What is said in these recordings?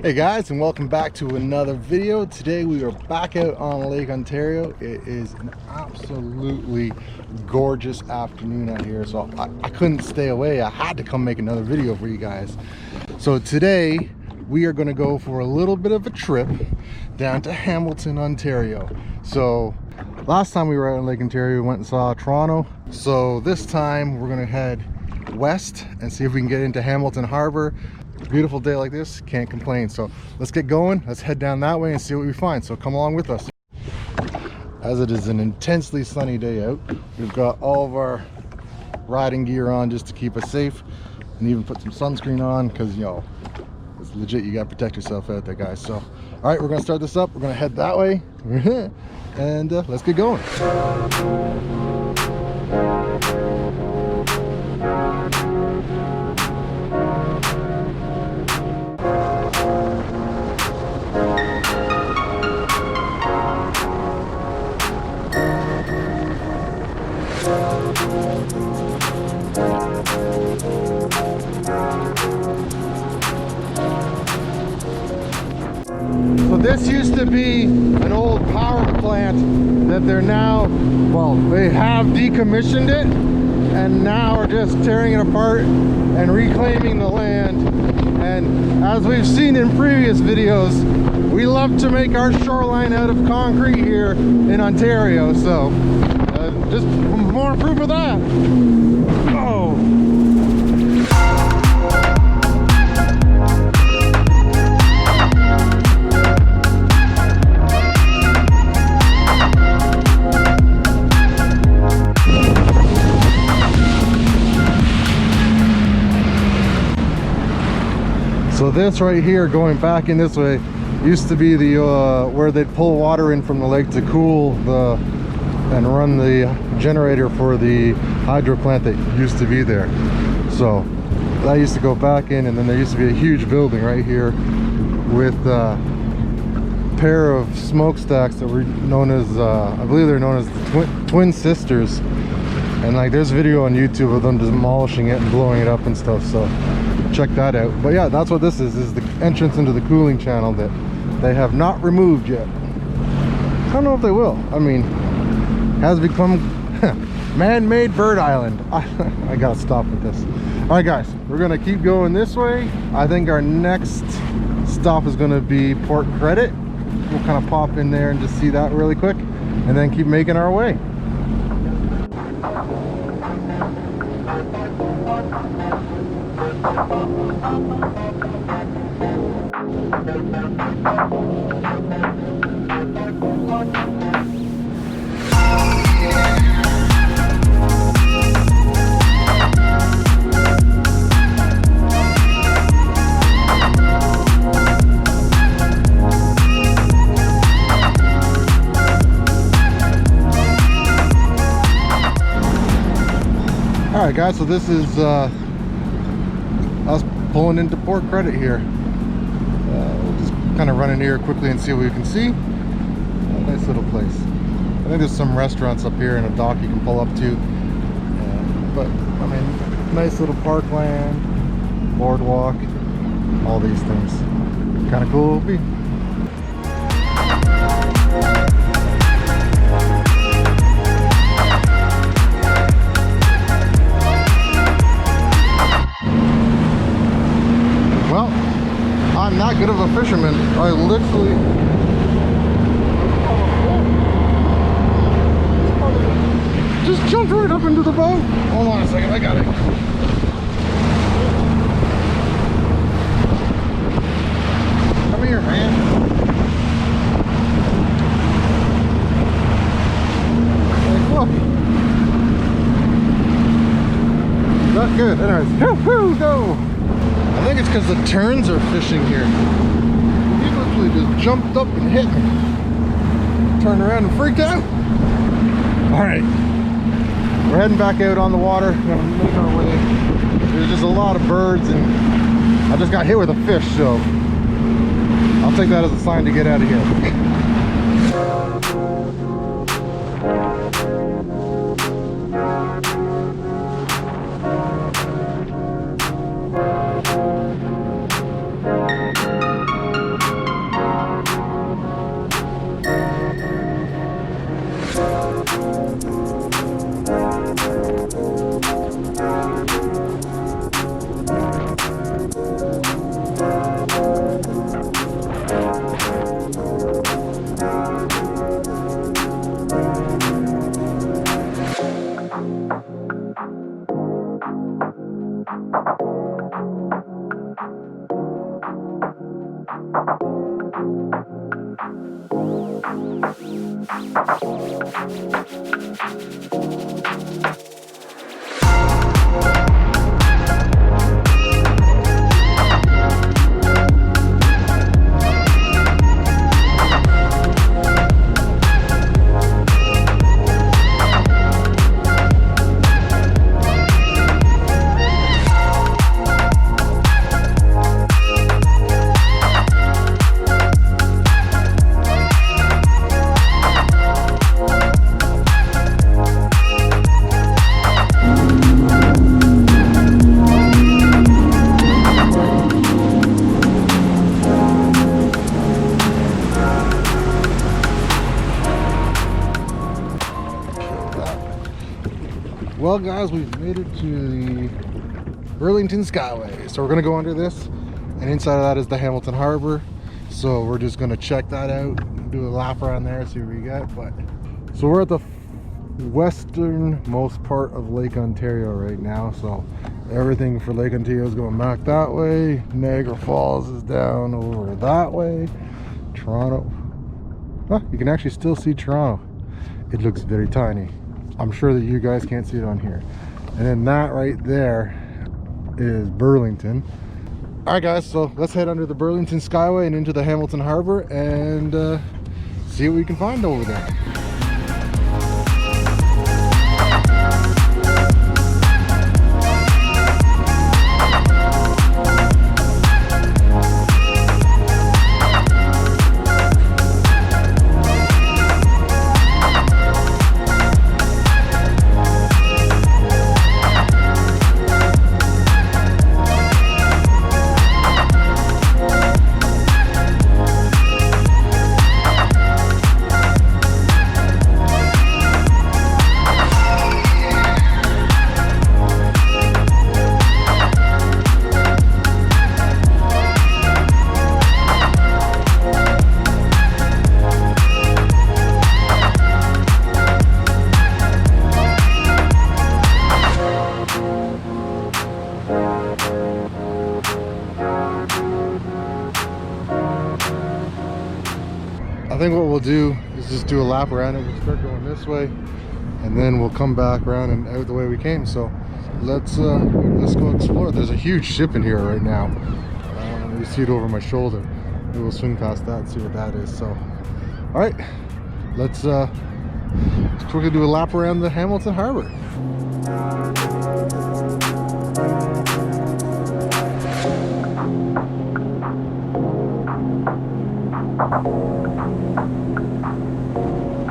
Hey guys, and welcome back to another video. Today we are back out on Lake Ontario. It is an absolutely gorgeous afternoon out here, so I couldn't stay away. I had to come make another video for you guys. So today we are going to go for a little bit of a trip down to Hamilton, Ontario. So last time we were out in Lake Ontario, we went and saw Toronto. So this time we're going to head west and see if we can get into Hamilton Harbour. Beautiful day like this, can't complain. So let's get going, let's head down that way and see what we find. So come along with us. As it is an intensely sunny day out, we've got all of our riding gear on just to keep us safe, and even put some sunscreen on because, you know, it's legit, you gotta protect yourself out there, guys. So all right, we're gonna start this up, we're gonna head that way and let's get going. So this used to be an old power plant that they're now, well, they have decommissioned it and now are just tearing it apart and reclaiming the land. And as we've seen in previous videos, we love to make our shoreline out of concrete here in Ontario. So just more proof of that. Oh. So this right here, going back in this way, used to be the where they'd pull water in from the lake to cool and run the generator for the hydro plant that used to be there. So that used to go back in, and then there used to be a huge building right here with a pair of smokestacks that were known as, I believe they're known as the twin sisters. And like there's video on YouTube of them demolishing it and blowing it up and stuff, so check that out. But yeah, that's what this is the entrance into the cooling channel that they have not removed yet. I don't know if they will. I mean, has become man-made bird island. I gotta stop with this. All right guys, we're gonna keep going this way. I think our next stop is gonna be Port Credit. We'll kind of pop in there and just see that really quick and then keep making our way. Alright guys, so this is us pulling into Port Credit here. We'll just kind of run in here quickly and see what we can see. Nice little place. I think there's some restaurants up here and a dock you can pull up to. But I mean, nice little parkland, boardwalk, all these things. Kind of cool it'll be. Well, I'm not good of a fisherman. I literally just jumped right up into the boat. Hold on a second, I got it. Come here, man. Like, look. Not good. Anyways, go. I think it's because the terns are fishing here. He literally just jumped up and hit me. Turned around and freaked out. Alright. We're heading back out on the water. We're gonna make our way. There's just a lot of birds and I just got hit with a fish, so I'll take that as a sign to get out of here. Well guys, we've made it to the Burlington Skyway. So we're gonna go under this, and inside of that is the Hamilton Harbour. So we're just gonna check that out, do a lap around there, see what we get. But so we're at the westernmost part of Lake Ontario right now. So everything for Lake Ontario is going back that way. Niagara Falls is down over that way. Toronto, oh, you can actually still see Toronto. It looks very tiny. I'm sure that you guys can't see it on here. And then that right there is Burlington. All right guys, so let's head under the Burlington Skyway and into the Hamilton Harbour and see what we can find over there. I think what we'll do is just do a lap around it. We'll start going this way, and then we'll come back around and out the way we came. So let's go explore. There's a huge ship in here right now. You see it over my shoulder. Maybe we'll swing past that and see what that is. So, all right, let's quickly do a lap around the Hamilton Harbour.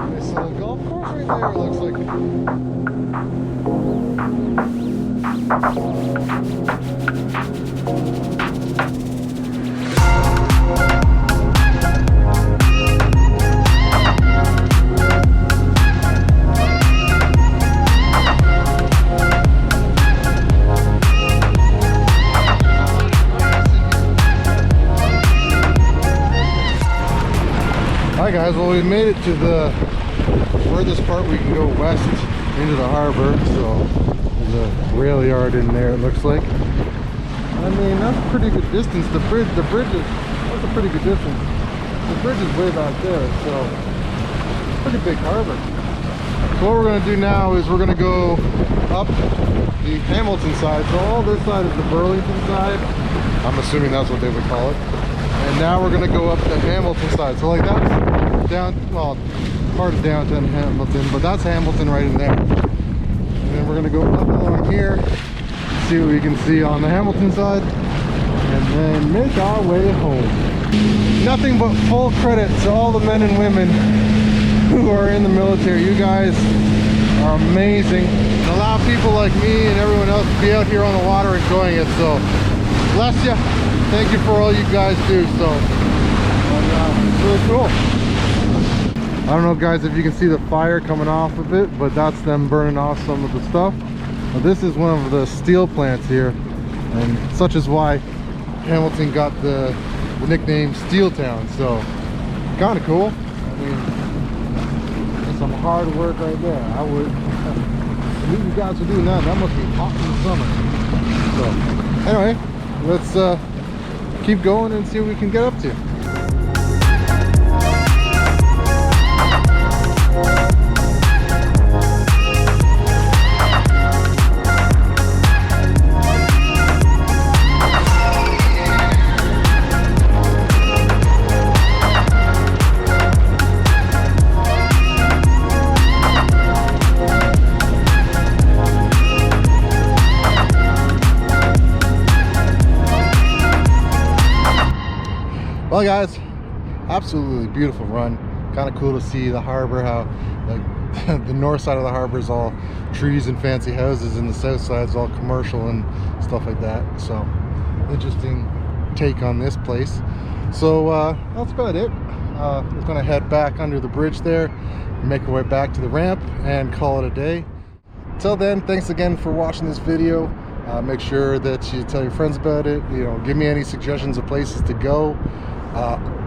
Nice little golf course right there, it looks like. Hi guys, well we made it to the furthest part we can go west into the harbor. So there's a rail yard in there, it looks like. I mean, that's a pretty good distance. The bridge is, that's a pretty good distance. The bridge is way back there, so pretty big harbor. So what we're going to do now is we're going to go up the Hamilton side. So all this side is the Burlington side. I'm assuming that's what they would call it. And now we're going to go up the Hamilton side. So like that's down, well, part of downtown Hamilton, but that's Hamilton right in there. And then we're going to go up along here, see what we can see on the Hamilton side, and then make our way home. Nothing but full credit to all the men and women who are in the military. You guys are amazing and allow people like me and everyone else to be out here on the water enjoying it. So bless you. Thank you for all you guys do. So it's really cool. I don't know guys if you can see the fire coming off of it, but that's them burning off some of the stuff. Now, this is one of the steel plants here, and such is why Hamilton got the nickname Steel Town. So kind of cool. I mean, that's some hard work right there. I would, you guys are doing that. That must be hot in the summer. So anyway, let's keep going and see what we can get up to. Well guys, absolutely beautiful run. Kind of cool to see the harbor, how like the north side of the harbor is all trees and fancy houses, and the south side is all commercial and stuff like that. So interesting take on this place. So that's about it. We're gonna head back under the bridge there, make our way back to the ramp, and call it a day. Till then, thanks again for watching this video. Make sure that you tell your friends about it. You know, give me any suggestions of places to go.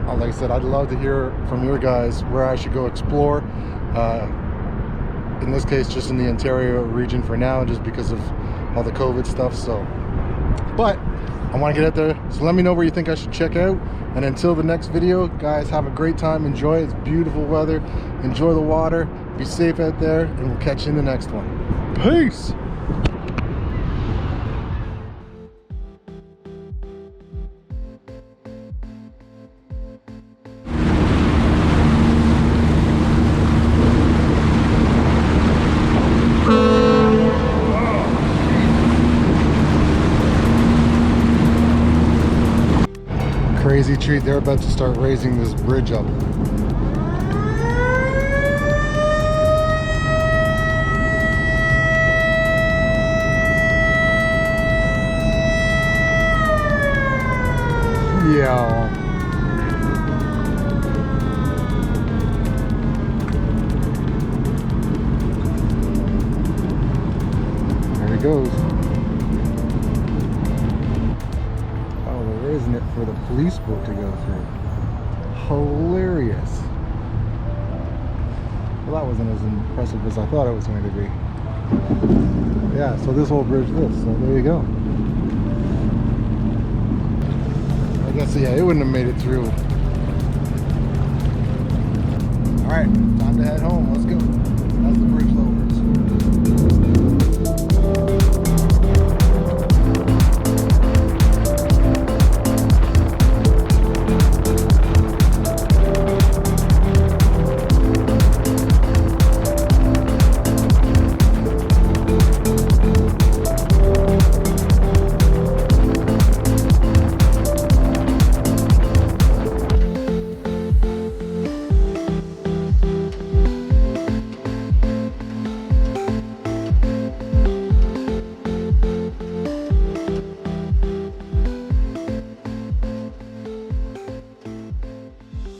Like I said, I'd love to hear from your guys where I should go explore. In this case, just in the Ontario region for now, just because of all the COVID stuff. So, but I want to get out there, so let me know where you think I should check out. And until the next video, guys, have a great time. Enjoy. It's beautiful weather. Enjoy the water. Be safe out there, and we'll catch you in the next one. Peace. Crazy treat, they're about to start raising this bridge up. Yeah. There he goes. Isn't it for the police boat to go through? Hilarious. Well, that wasn't as impressive as I thought it was going to be. Yeah, so this whole bridge this, so there you go. I guess, yeah, it wouldn't have made it through. Alright, time to head home. Let's go. As the bridge lowers.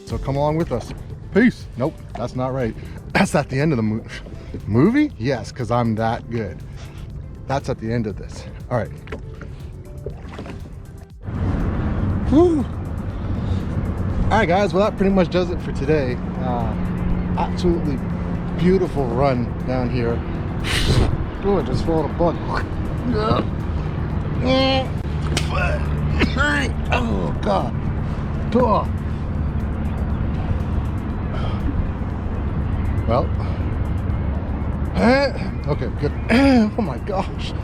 So come along with us. Peace. Nope, that's not right. That's at the end of the movie? Yes, because I'm that good. That's at the end of this. All right. Whew. All right, guys. Well, that pretty much does it for today. Absolutely beautiful run down here. Oh, I just swallowed a bug. Oh, God. Oh. Well, okay, good. Oh my gosh.